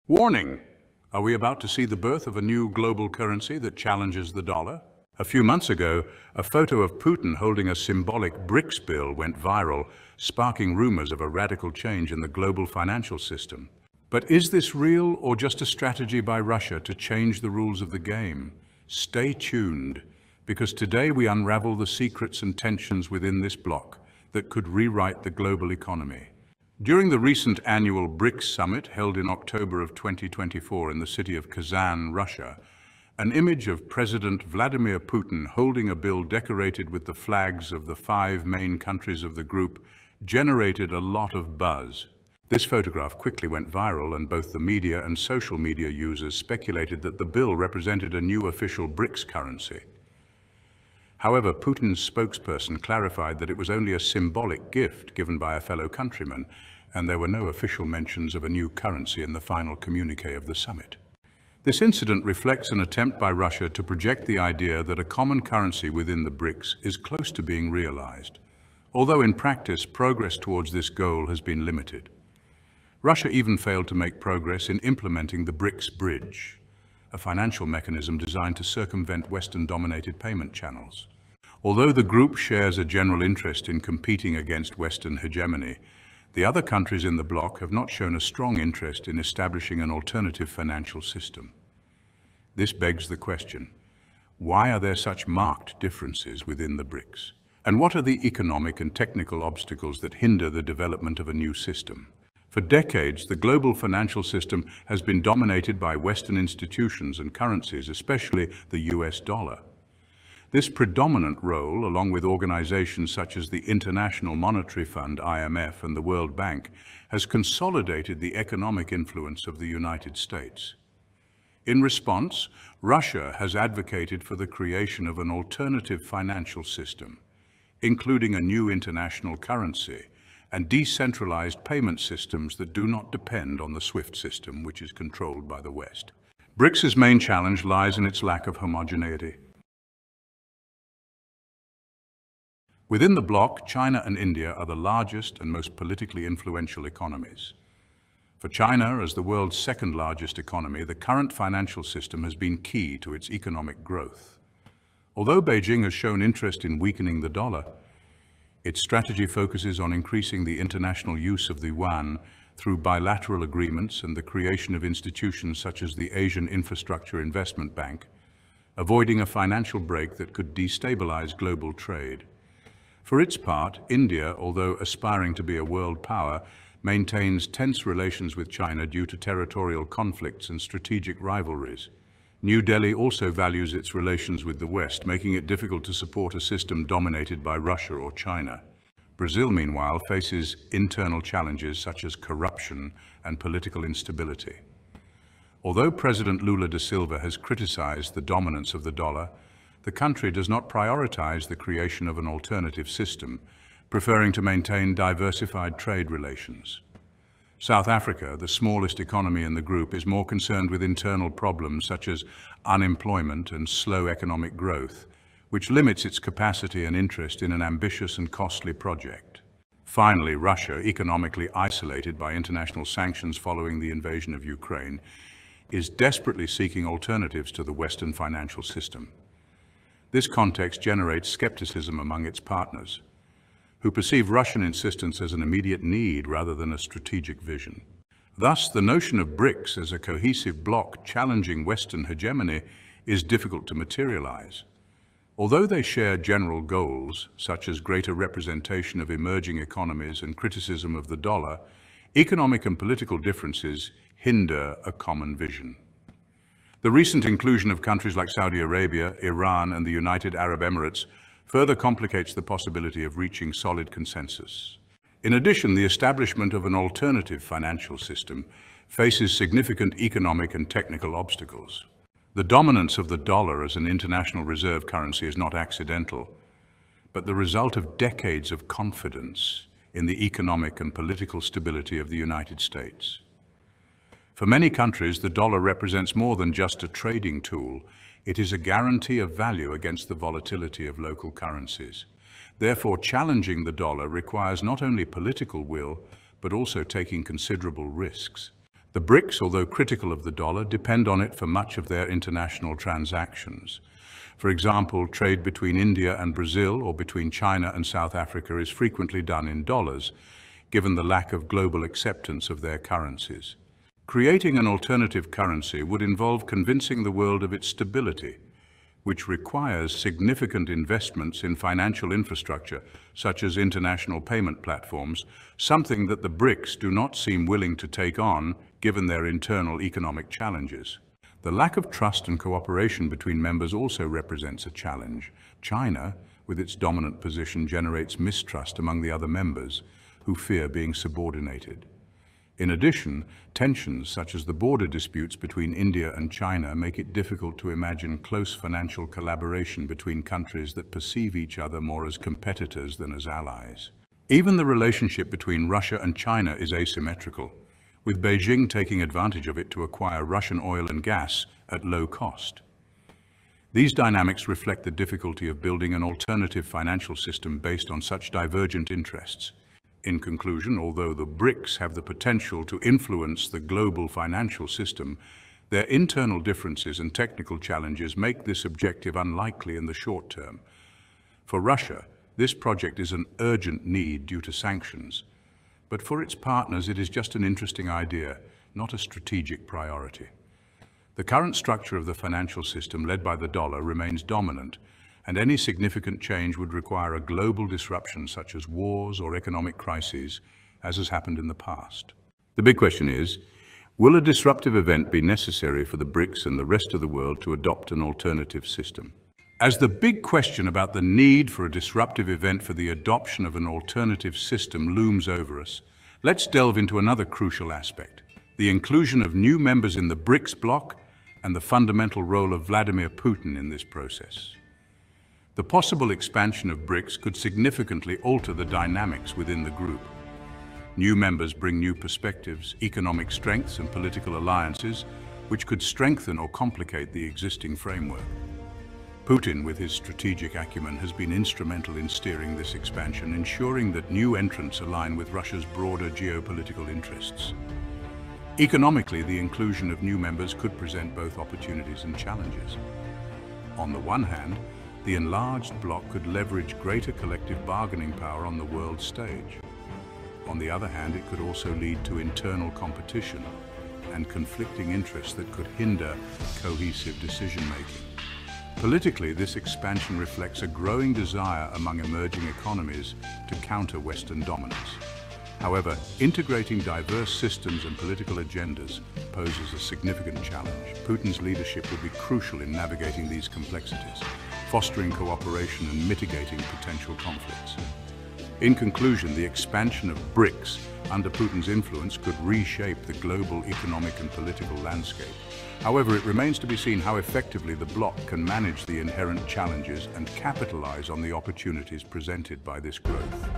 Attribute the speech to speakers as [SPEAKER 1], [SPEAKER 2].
[SPEAKER 1] Warning! Are we about to see the birth of a new global currency that challenges the dollar? A few months ago, a photo of Putin holding a symbolic Brics bill went viral, sparking rumors of a radical change in the global financial system. But is this real or just a strategy by Russia to change the rules of the game? Stay tuned, because today we unravel the secrets and tensions within this bloc that could rewrite the global economy. During the recent annual Brics summit held in October of 2024 in the city of Kazan, Russia, an image of President Vladimir Putin holding a bill decorated with the flags of the 5 main countries of the group generated a lot of buzz. This photograph quickly went viral, and both the media and social media users speculated that the bill represented a new official Brics currency. However, Putin's spokesperson clarified that it was only a symbolic gift given by a fellow countryman, and there were no official mentions of a new currency in the final communiqué of the summit. This incident reflects an attempt by Russia to project the idea that a common currency within the Brics is close to being realized, although in practice progress towards this goal has been limited. Russia even failed to make progress in implementing the Brics Bridge, a financial mechanism designed to circumvent Western-dominated payment channels. Although the group shares a general interest in competing against Western hegemony, the other countries in the bloc have not shown a strong interest in establishing an alternative financial system. This begs the question, why are there such marked differences within the Brics? And what are the economic and technical obstacles that hinder the development of a new system? For decades, the global financial system has been dominated by Western institutions and currencies, especially the US dollar. This predominant role, along with organizations such as the International Monetary Fund, IMF, and the World Bank, has consolidated the economic influence of the United States. In response, Russia has advocated for the creation of an alternative financial system, including a new international currency and decentralized payment systems that do not depend on the SWIFT system, which is controlled by the West. Brics' main challenge lies in its lack of homogeneity. Within the bloc, China and India are the largest and most politically influential economies. For China, as the world's second largest economy, the current financial system has been key to its economic growth. Although Beijing has shown interest in weakening the dollar, its strategy focuses on increasing the international use of the yuan through bilateral agreements and the creation of institutions such as the Asian Infrastructure Investment Bank, avoiding a financial break that could destabilize global trade. For its part, India, although aspiring to be a world power, maintains tense relations with China due to territorial conflicts and strategic rivalries. New Delhi also values its relations with the West, making it difficult to support a system dominated by Russia or China. Brazil, meanwhile, faces internal challenges such as corruption and political instability. Although President Lula da Silva has criticized the dominance of the dollar, the country does not prioritize the creation of an alternative system, preferring to maintain diversified trade relations. South Africa, the smallest economy in the group, is more concerned with internal problems such as unemployment and slow economic growth, which limits its capacity and interest in an ambitious and costly project. Finally, Russia, economically isolated by international sanctions following the invasion of Ukraine, is desperately seeking alternatives to the Western financial system. This context generates skepticism among its partners, who perceive Russian insistence as an immediate need rather than a strategic vision. Thus, the notion of Brics as a cohesive bloc challenging Western hegemony is difficult to materialize. Although they share general goals, such as greater representation of emerging economies and criticism of the dollar, economic and political differences hinder a common vision. The recent inclusion of countries like Saudi Arabia, Iran, and the United Arab Emirates further complicates the possibility of reaching solid consensus. In addition, the establishment of an alternative financial system faces significant economic and technical obstacles. The dominance of the dollar as an international reserve currency is not accidental, but the result of decades of confidence in the economic and political stability of the United States. For many countries, the dollar represents more than just a trading tool. It is a guarantee of value against the volatility of local currencies. Therefore, challenging the dollar requires not only political will, but also taking considerable risks. The BRICS, although critical of the dollar, depend on it for much of their international transactions. For example, trade between India and Brazil or between China and South Africa is frequently done in dollars, given the lack of global acceptance of their currencies. Creating an alternative currency would involve convincing the world of its stability, which requires significant investments in financial infrastructure, such as international payment platforms, something that the BRICS do not seem willing to take on, given their internal economic challenges. The lack of trust and cooperation between members also represents a challenge. China, with its dominant position, generates mistrust among the other members, who fear being subordinated. In addition, tensions such as the border disputes between India and China make it difficult to imagine close financial collaboration between countries that perceive each other more as competitors than as allies. Even the relationship between Russia and China is asymmetrical, with Beijing taking advantage of it to acquire Russian oil and gas at low cost. These dynamics reflect the difficulty of building an alternative financial system based on such divergent interests. In conclusion, although the BRICS have the potential to influence the global financial system, their internal differences and technical challenges make this objective unlikely in the short term. For Russia, this project is an urgent need due to sanctions, but for its partners it is just an interesting idea, not a strategic priority. The current structure of the financial system, led by the dollar, remains dominant, and any significant change would require a global disruption such as wars or economic crises, as has happened in the past. The big question is, will a disruptive event be necessary for the BRICS and the rest of the world to adopt an alternative system? As the big question about the need for a disruptive event for the adoption of an alternative system looms over us, let's delve into another crucial aspect: the inclusion of new members in the BRICS bloc and the fundamental role of Vladimir Putin in this process. The possible expansion of BRICS could significantly alter the dynamics within the group. New members bring new perspectives, economic strengths, and political alliances, which could strengthen or complicate the existing framework. Putin, with his strategic acumen, has been instrumental in steering this expansion, ensuring that new entrants align with Russia's broader geopolitical interests. Economically, the inclusion of new members could present both opportunities and challenges. On the one hand, the enlarged bloc could leverage greater collective bargaining power on the world stage. On the other hand, it could also lead to internal competition and conflicting interests that could hinder cohesive decision-making. Politically, this expansion reflects a growing desire among emerging economies to counter Western dominance. However, integrating diverse systems and political agendas poses a significant challenge. Putin's leadership will be crucial in navigating these complexities, fostering cooperation and mitigating potential conflicts. In conclusion, the expansion of BRICS under Putin's influence could reshape the global economic and political landscape. However, it remains to be seen how effectively the bloc can manage the inherent challenges and capitalize on the opportunities presented by this growth.